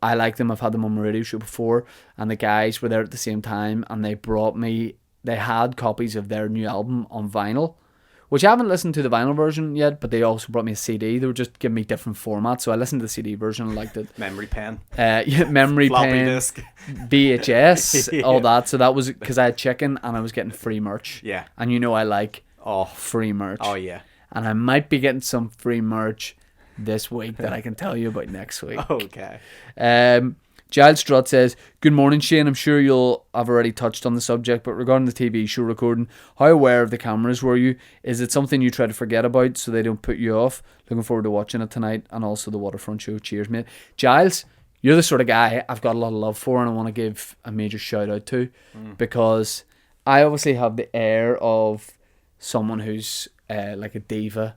I like them. I've had them on my radio show before. And the guys were there at the same time. And they brought me... They had copies of their new album on vinyl, which I haven't listened to the vinyl version yet, but they also brought me a CD. They were just giving me different formats. So I listened to the CD version and liked it. Memory pen. Yeah, memory Floppy pen. disk. VHS, Yeah. all that. So that was because I had chicken and I was getting free merch. Yeah. And you know I like Oh. free merch. Oh, yeah. And I might be getting some free merch this week that I can tell you about next week. Okay. Giles Strutt says, good morning, Shane. I'm sure you'll have already touched on the subject, but regarding the TV show recording, how aware of the cameras were you? Is it something you try to forget about so they don't put you off? Looking forward to watching it tonight and also the Waterfront show. Cheers, mate. Giles, you're the sort of guy I've got a lot of love for and I want to give a major shout out to because I obviously have the air of someone who's like a diva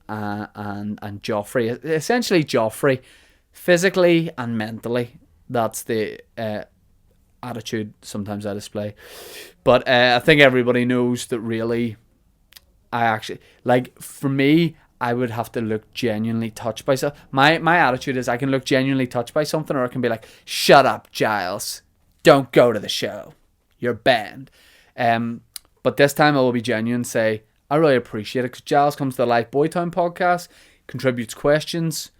and Joffrey. Essentially Joffrey, physically and mentally. That's the attitude sometimes I display. But I think everybody knows that really, I actually, like, for me, I would have to look genuinely touched by something. My attitude is I can look genuinely touched by something, or I can be like, shut up, Giles. Don't go to the show. You're banned. But this time I will be genuine and say, I really appreciate it because Giles comes to the Life Boytown podcast, contributes questions,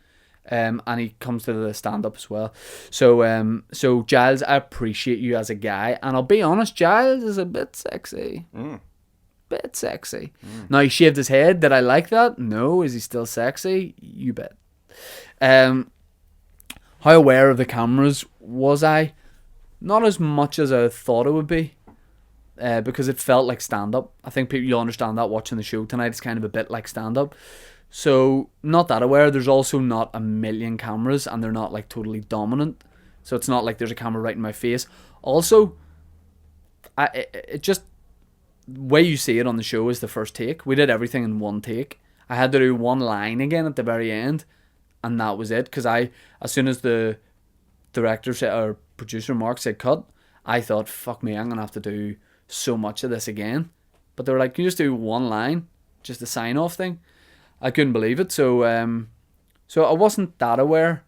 and he comes to the stand-up as well. So Giles, I appreciate you as a guy. And I'll be honest, Giles is a bit sexy. Bit sexy. Now, he shaved his head. Did I like that? No. Is he still sexy? You bet. How aware of the cameras was I? Not as much as I thought it would be. Because it felt like stand-up. I think people, you'll understand that watching the show tonight. It's kind of a bit like stand-up. So, not that aware. There's also not a million cameras and they're not like totally dominant. So it's not like there's a camera right in my face. Also, it just, the way you see it on the show is the first take. We did everything in one take. I had to do one line again at the very end and that was it. Because as soon as the director said, or producer Mark said cut, I thought, fuck me, I'm going to have to do so much of this again. But they were like, can you just do one line? Just a sign-off thing? I couldn't believe it. So I wasn't that aware,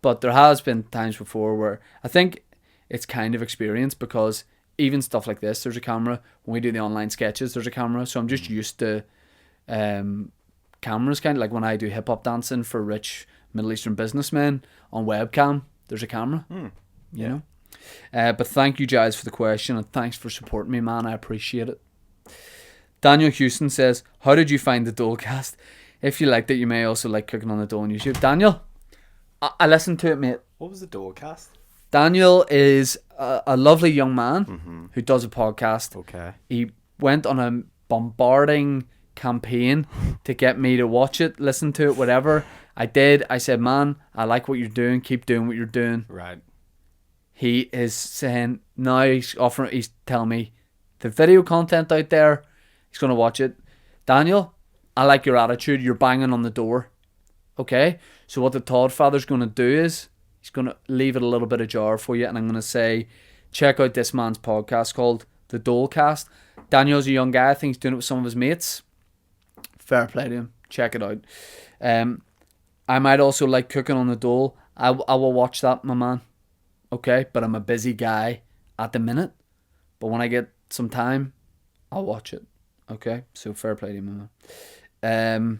but there has been times before where I think it's kind of experience because even stuff like this, there's a camera. When we do the online sketches, there's a camera. So I'm just used to cameras, kind of like when I do hip hop dancing for rich Middle Eastern businessmen on webcam, there's a camera. You know. But thank you, Giles, for the question and thanks for supporting me, man. I appreciate it. Daniel Houston says, how did you find the Toddcast? If you liked it, you may also like clicking on the Dole on YouTube. Daniel, I listened to it, mate. What was the Toddcast? Daniel is a lovely young man who does a podcast. Okay. He went on a bombarding campaign to get me to watch it, listen to it, whatever. I did. I said, man, I like what you're doing. Keep doing what you're doing. Right. He is saying, now he's telling me the video content out there, he's going to watch it. Daniel, I like your attitude. You're banging on the door. Okay? So what the Todd father's going to do is he's going to leave it a little bit ajar for you and I'm going to say, check out this man's podcast called the Toddcast. Daniel's a young guy. I think he's doing it with some of his mates. Fair play to him. Check it out. I might also like cooking on the dole. I will watch that, my man. Okay, but I'm a busy guy at the minute. But when I get some time, I'll watch it. Okay, so fair play to you, my man.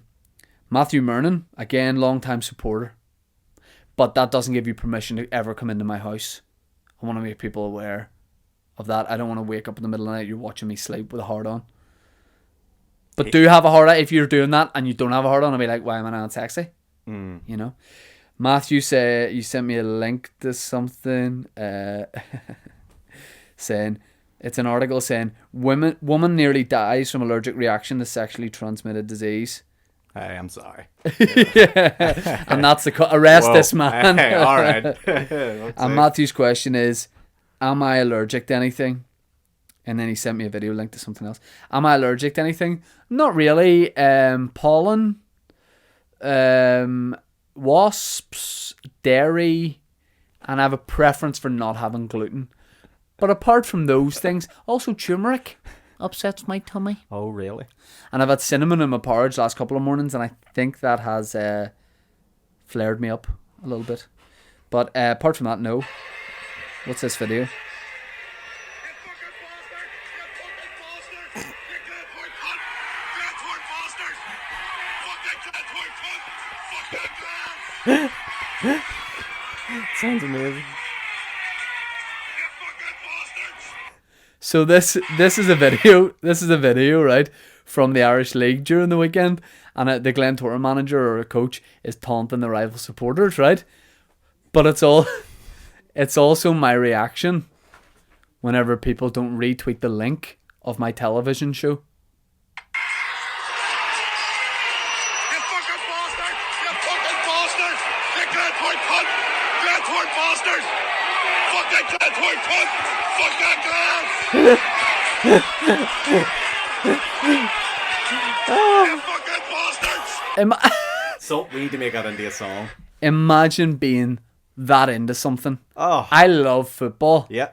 Matthew Mernon, again, long-time supporter. But that doesn't give you permission to ever come into my house. I want to make people aware of that. I don't want to wake up in the middle of the night, you're watching me sleep with a heart on. But do have a heart on. If you're doing that and you don't have a heart on, I'll be like, why am I not sexy? You know? Matthew, you sent me a link to something saying, it's an article saying, woman nearly dies from allergic reaction to sexually transmitted disease. Hey, I'm sorry. Yeah. And that's arrest Whoa. this man. Hey, all right. And Matthew's question is, am I allergic to anything? And then he sent me a video link to something else. Am I allergic to anything? Not really. Pollen, wasps, dairy, and I have a preference for not having gluten. But apart from those things, also turmeric upsets my tummy. Oh, really? And I've had cinnamon in my porridge last couple of mornings, and I think that has flared me up a little bit. But apart from that, no. What's this video? Sounds amazing. So this is a video. This is a video, right, from the Irish League during the weekend, and the Glentoran manager or a coach is taunting the rival supporters, right? But it's also my reaction whenever people don't retweet the link of my television show. You fucking bastard! You fucking bastard! You Glentoran cunt! Glentoran bastard! Fuck that Glentoran cunt! Fuck that Glen! You fucking bastards! So we need to make that into a song. Imagine being that into something. Oh. I love football. Yeah.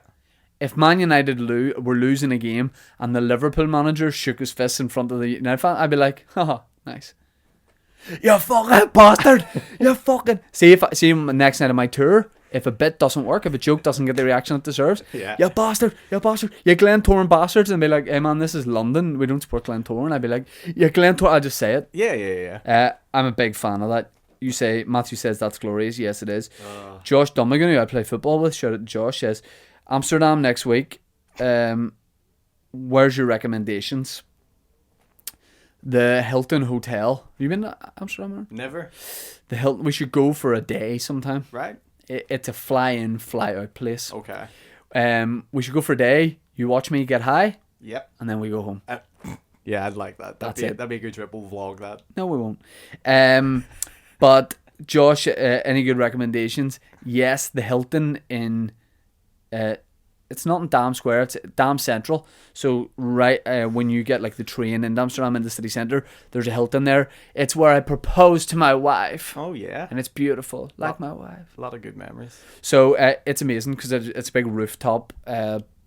If Man United were losing a game and the Liverpool manager shook his fist in front of the United fan, I'd be like, haha, nice. You fucking bastard! You fucking... See next night of my tour, if a bit doesn't work, if a joke doesn't get the reaction it deserves, Yeah. you bastard, you Glentoran bastards, and be like, hey man, this is London, we don't support Glentoran. I'd be like, you Glentoran, I'll just say it. Yeah. I'm a big fan of that. Matthew says that's glorious. Yes, it is. Josh Dummigan, who I play football with, shout out to Josh, says, Amsterdam next week. Where's your recommendations? The Hilton Hotel. Have you been to Amsterdam? Aaron? Never. The Hilton. We should go for a day sometime. Right. It's a fly-in, fly-out place. Okay. We should go for a day. You watch me get high. Yep. And then we go home. Yeah, I'd like that. That'd be a good trip. We'll vlog that. No, we won't. But Josh, any good recommendations? Yes, the Hilton in... it's not in Dam Square, it's Dam Central. So right when you get like the train in Amsterdam in the city centre, there's a Hilton there. It's where I proposed to my wife. Oh, yeah. And it's beautiful, like my wife. A lot of good memories. So it's amazing because it's a big rooftop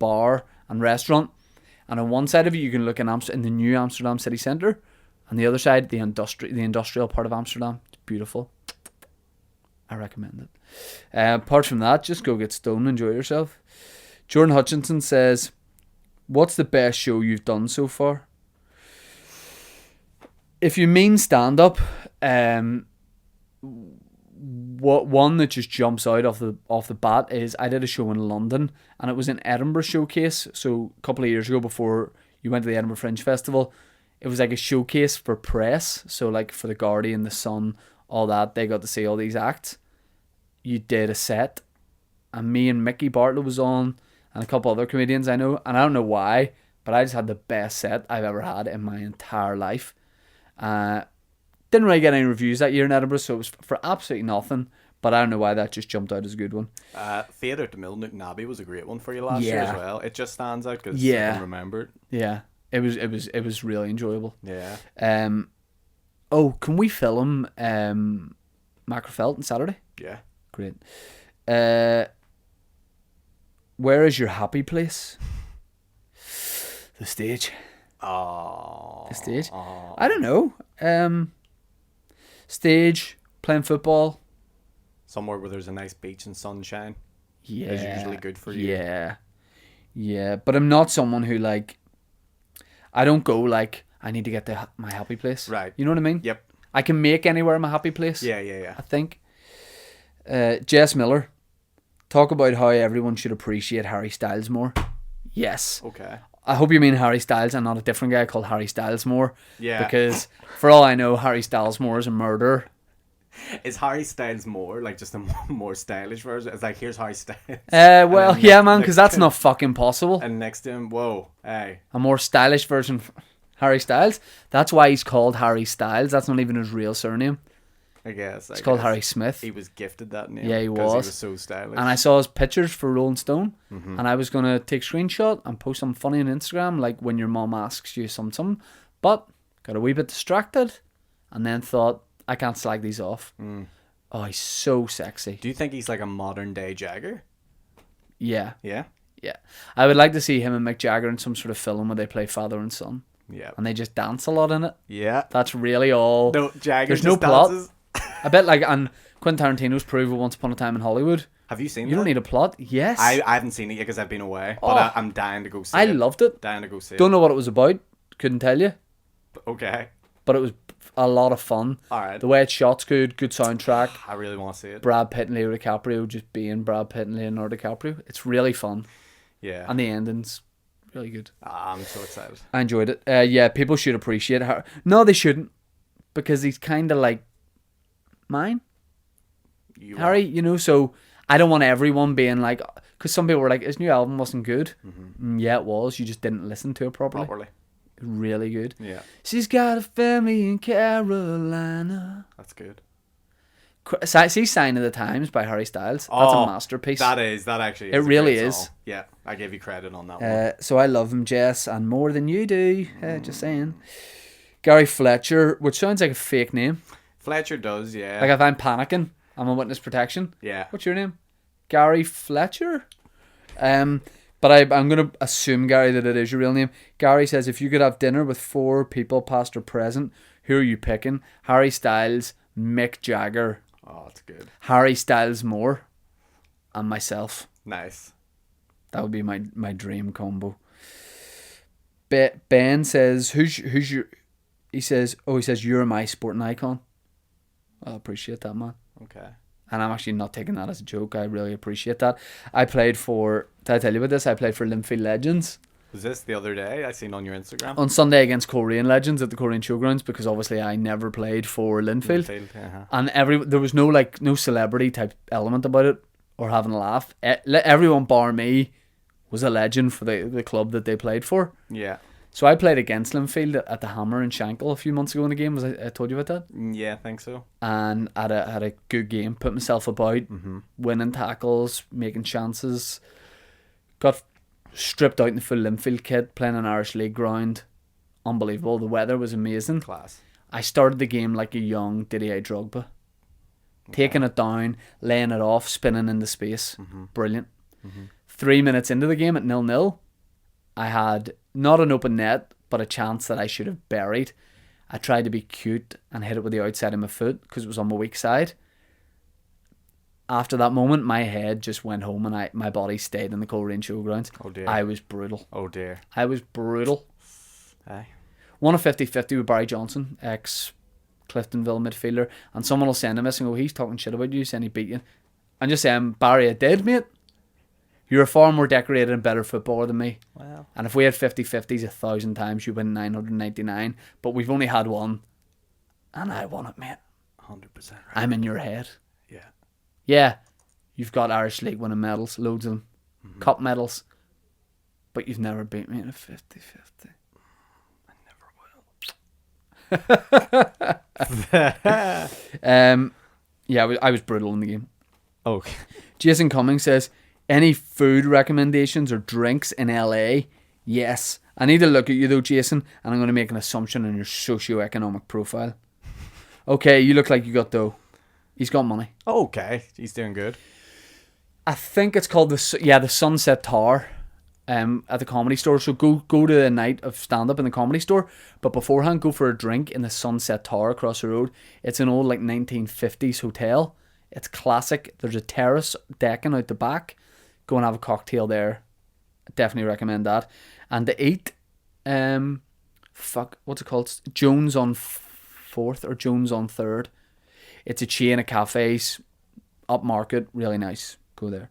bar and restaurant. And on one side of it, you can look in the new Amsterdam city centre. On the other side, the industrial part of Amsterdam. It's beautiful. I recommend it. Apart from that, just go get stoned, enjoy yourself. Jordan Hutchinson says, what's the best show you've done so far? If you mean stand-up, one that just jumps out off the bat is I did a show in London, and it was an Edinburgh showcase. So a couple of years ago, before you went to the Edinburgh Fringe Festival, it was like a showcase for press. So like for The Guardian, The Sun, all that, they got to see all these acts. You did a set, and me and Mickey Bartlett was on, and a couple other comedians I know, and I don't know why, but I just had the best set I've ever had in my entire life. Didn't really get any reviews that year in Edinburgh, so it was for absolutely nothing, but I don't know why that just jumped out as a good one. Theatre at the Mill, Newton Abbey was a great one for you last year as well. It just stands out because I can remember it. Yeah, it was really enjoyable. Yeah. Can we film Macrofelt on Saturday? Yeah. Great. Where is your happy place? The stage. Oh. The stage. I don't know. Stage, playing football. Somewhere where there's a nice beach and sunshine. Yeah. Is usually good for you. Yeah. Yeah. But I'm not someone who, like, I don't go, like, I need to get to my happy place. Right. You know what I mean? Yep. I can make anywhere my happy place. Yeah. I think. Jess Miller. Talk about how everyone should appreciate Harry Styles more. Yes. Okay. I hope you mean Harry Styles and not a different guy called Harry Styles more. Yeah. Because for all I know, Harry Styles more is a murderer. Is Harry Styles more like just a more stylish version? It's like, here's Harry Styles. Well, then yeah, man, because that's not fucking possible. And next to him, whoa, hey. A more stylish version of Harry Styles. That's why he's called Harry Styles. That's not even his real surname. I guess. It's called Harry Smith. He was gifted that name. Yeah, he because was. He was so stylish. And I saw his pictures for Rolling Stone, and I was going to take screenshot and post something funny on Instagram, like when your mom asks you something, but got a wee bit distracted, and then thought, I can't slag these off. Oh, he's so sexy. Do you think he's like a modern day Jagger? Yeah. Yeah? Yeah. I would like to see him and Mick Jagger in some sort of film where they play father and son. Yeah. And they just dance a lot in it. Yeah. That's really all. No, Jagger There's just no plot. dances. I bet, like, and Quentin Tarantino's Prove It Once Upon a Time in Hollywood. Have you seen You that? don't need a plot. Yes. I haven't seen it yet because I've been away. But Oh. I'm dying to go see I it. loved it. Dying to go see Don't know what it was about. Couldn't tell you. it. Okay. But it was a lot of fun. Alright. The way it's shot's good soundtrack. I really want to see it. Brad Pitt and Leo DiCaprio just being Brad Pitt and Leonardo DiCaprio. It's really fun. Yeah. And the ending's really good. I'm so excited. I enjoyed it. Yeah, people should appreciate her. No, they shouldn't. Because he's kind of like mine. You Harry, you know, so I don't want everyone being like, because some people were like, his new album wasn't good. Yeah, it was. You just didn't listen to it properly. properly. Really good. Yeah. She's got a family in Carolina. That's good. See Sign of the Times by Harry Styles. That's a masterpiece. That actually is. It a really great is. song. Yeah, I give you credit on that one. So I love him, Jess, and more than you do. Just saying. Gary Fletcher, which sounds like a fake name. Fletcher does, yeah. Like if I'm panicking, I'm on witness protection. Yeah. What's your name? Gary Fletcher? But I'm going to assume, Gary, that it is your real name. Gary says, if you could have dinner with 4 people, past or present, who are you picking? Harry Styles, Mick Jagger, Oh, that's good. Harry Styles Moore, and myself. Nice. That would be my dream combo. Ben says, who's your... He says, you're my sporting icon. I appreciate that, man. Okay. And I'm actually not taking that as a joke. I really appreciate that. I played for... Did I tell you about this? I played for Linfield Legends Was this the other day? I seen on your Instagram. on Sunday against Korean Legends at the Korean Showgrounds, because obviously I never played for Linfield. Uh-huh. And there was no celebrity type element about it or having a laugh. Everyone bar me was a legend for the club that they played for. Yeah. So I played against Linfield at the Hammer in Shankill a few months ago in a game. I told you about that? Yeah, I think so. And had a good game. Put myself about, winning tackles, making chances. Got stripped out in the full Linfield kit, playing an Irish League ground. Unbelievable. The weather was amazing. Class. I started the game like a young Didier Drogba. Taking it down, laying it off, spinning into space. Brilliant. 3 minutes into the game at 0-0, I had not an open net, but a chance that I should have buried. I tried to be cute and hit it with the outside of my foot because it was on my weak side. After that moment, my head just went home and my body stayed in the Coleraine Showgrounds. Oh dear. I was brutal. Oh dear. I was brutal. Aye. Won a 50-50 with Barry Johnson, ex-Cliftonville midfielder, and someone will send him this and go, he's talking shit about you, saying he beat you. And just saying, Barry, I did, mate. You're a far more decorated and better footballer than me. Well. And if we had 50-50s 1,000 times, you win 999. But we've only had one. And I won it, mate. 100% right. I'm in your head. Yeah. Yeah, you've got Irish League winning medals, loads of them. Cup medals. But you've never beat me in a 50-50. Yeah, I was brutal in the game. Okay. Jason Cummings says, any food recommendations or drinks in LA? Yes. I need to look at you though, Jason, and I'm going to make an assumption on your socio-economic profile. Okay, you look like you got dough. He's got money. Okay. He's doing good. I think it's called the Sunset Tower. at the Comedy Store. So go to a night of stand-up in the Comedy Store, but beforehand go for a drink in the Sunset Tower across the road. It's an old like 1950s hotel. It's classic. There's a terrace decking out the back. Go and have a cocktail there. Definitely recommend that. And to eat, what's it called? Jones on 4th or Jones on 3rd. It's a chain of cafes, upmarket, really nice. Go there.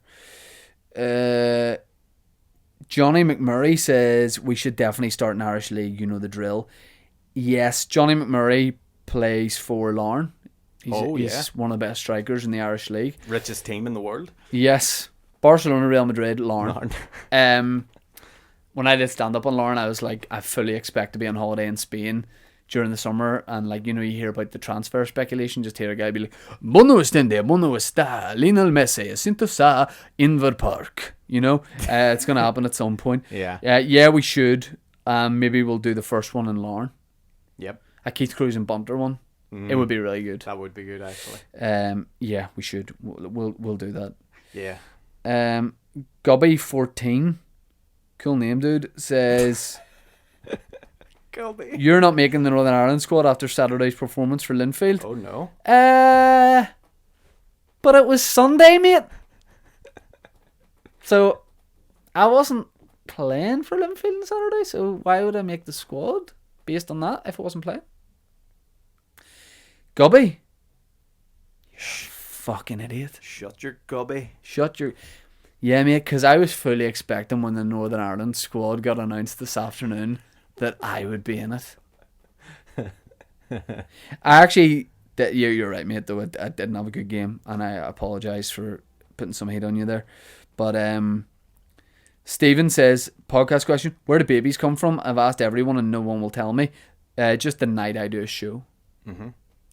Johnny McMurray says we should definitely start an Irish league. You know the drill. Yes, Johnny McMurray plays for Larne. He's one of the best strikers in the Irish league. Richest team in the world. Yes, Barcelona, Real Madrid, Larne. When I did stand up on Larne, I was like, I fully expect to be on holiday in Spain during the summer, and like, you know, you hear about the transfer speculation, just hear a guy be like, Mono está, Lionel Messi, Sintosa, Inver Park. You know, it's going to happen at some point. Yeah, we should. Maybe we'll do the first one in Larne. Yep. A Keith Cruz and Bunter one. It would be really good. That would be good, actually. Yeah, we should. We'll do that. Yeah. Gubby14, cool name, dude, says... Gubby. You're not making the Northern Ireland squad after Saturday's performance for Linfield. Oh, no. But it was Sunday, mate. So, I wasn't playing for Linfield on Saturday, so why would I make the squad based on that if I wasn't playing? Gubby. You fucking idiot. Shut your gubby. Yeah, mate, because I was fully expecting when the Northern Ireland squad got announced this afternoon that I would be in it. You're right, mate, though. I didn't have a good game, and I apologise for putting some hate on you there. But Stephen says, podcast question, where do babies come from? I've asked everyone and no one will tell me. Just the night I do a show. Mm-hmm.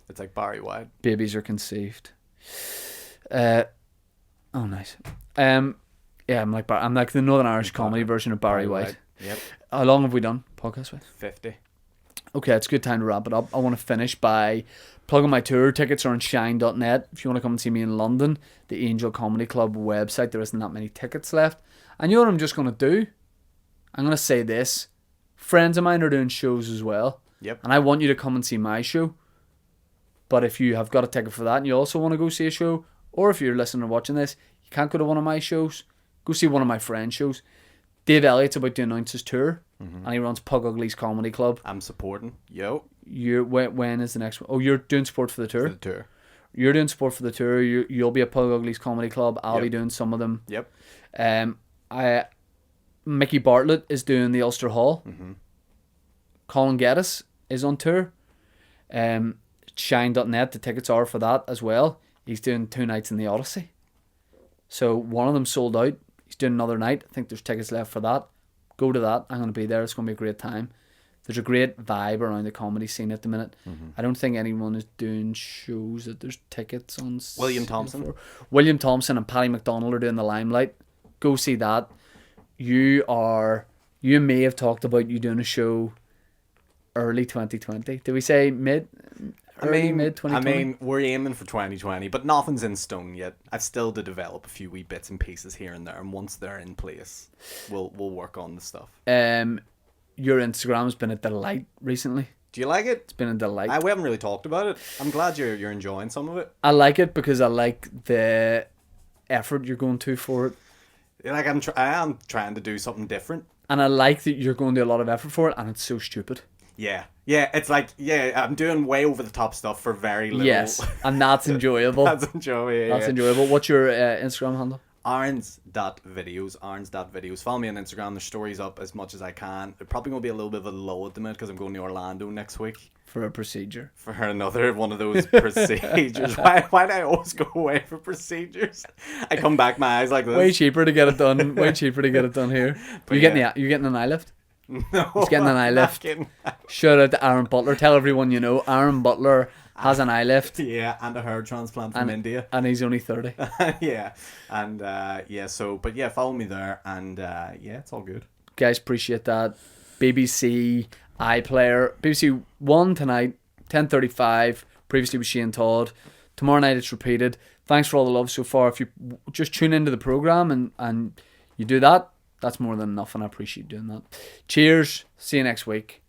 It's like Barry White. Babies are conceived. Oh, nice. Yeah, I'm like the Northern Irish comedy version of Barry White. Yep. How long have we done podcast with? 50. Okay, it's a good time to wrap it up. I want to finish by plugging my tour. Tickets are on shine.net. If you want to come and see me in London, the Angel Comedy Club website, there isn't that many tickets left. And you know what I'm just going to do? I'm going to say this. Friends of mine are doing shows as well. Yep. And I want you to come and see my show. But if you have got a ticket for that and you also want to go see a show, or if you're listening or watching this, you can't go to one of my shows, go see one of my friends' shows. Dave Elliott's about to announce his tour, and he runs Pug Ugly's Comedy Club. I'm supporting. Yo. When is the next one? Oh, you're doing support for the tour? For the tour. You're doing support for the tour. You'll be at Pug Ugly's Comedy Club. I'll be doing some of them. Yep. Mickey Bartlett is doing the Ulster Hall. Mm-hmm. Colin Geddes is on tour. Shine.net, the tickets are for that as well. He's doing 2 nights in the Odyssey. So one of them sold out. He's doing another night. I think there's tickets left for that. Go to that. I'm going to be there. It's going to be a great time. There's a great vibe around the comedy scene at the minute. Mm-hmm. I don't think anyone is doing shows that there's tickets on. William Thompson. William Thompson and Paddy McDonald are doing the Limelight. Go see that. You may have talked about you doing a show early 2020. Did we say mid 2020? I mean, we're aiming for 2020, but nothing's in stone yet. I've still to develop a few wee bits and pieces here and there, and once they're in place, we'll work on the stuff. Your Instagram's been a delight recently. Do you like it? It's been a delight. We haven't really talked about it. I'm glad you're enjoying some of it. I like it because I like the effort you're going to for it. Like I am trying to do something different. And I like that you're going to do a lot of effort for it, and it's so stupid. Yeah, it's like, I'm doing way over the top stuff for very little. Yes, and that's enjoyable. That's enjoyable. What's your Instagram handle? Arns.videos. Follow me on Instagram. The story's up as much as I can. It's probably going to be a little bit of a low at the minute because I'm going to Orlando next week. For a procedure. For another one of those procedures. Why do I always go away for procedures? I come back, my eyes like this. Way cheaper to get it done. Way cheaper to get it done here. You getting an eye lift? No, he's getting an eye lift. Shout out to Aaron Butler. Tell everyone you know Aaron Butler has an eye lift. Yeah, and a hair transplant from India. And he's only 30. Yeah. And follow me there, and it's all good. Guys, appreciate that. BBC iPlayer. BBC 1 tonight, 10:35. Previously with Shane Todd. Tomorrow night it's repeated. Thanks for all the love so far. If you just tune into the programme and you do that, That's more than enough, and I appreciate doing that. Cheers. See you next week.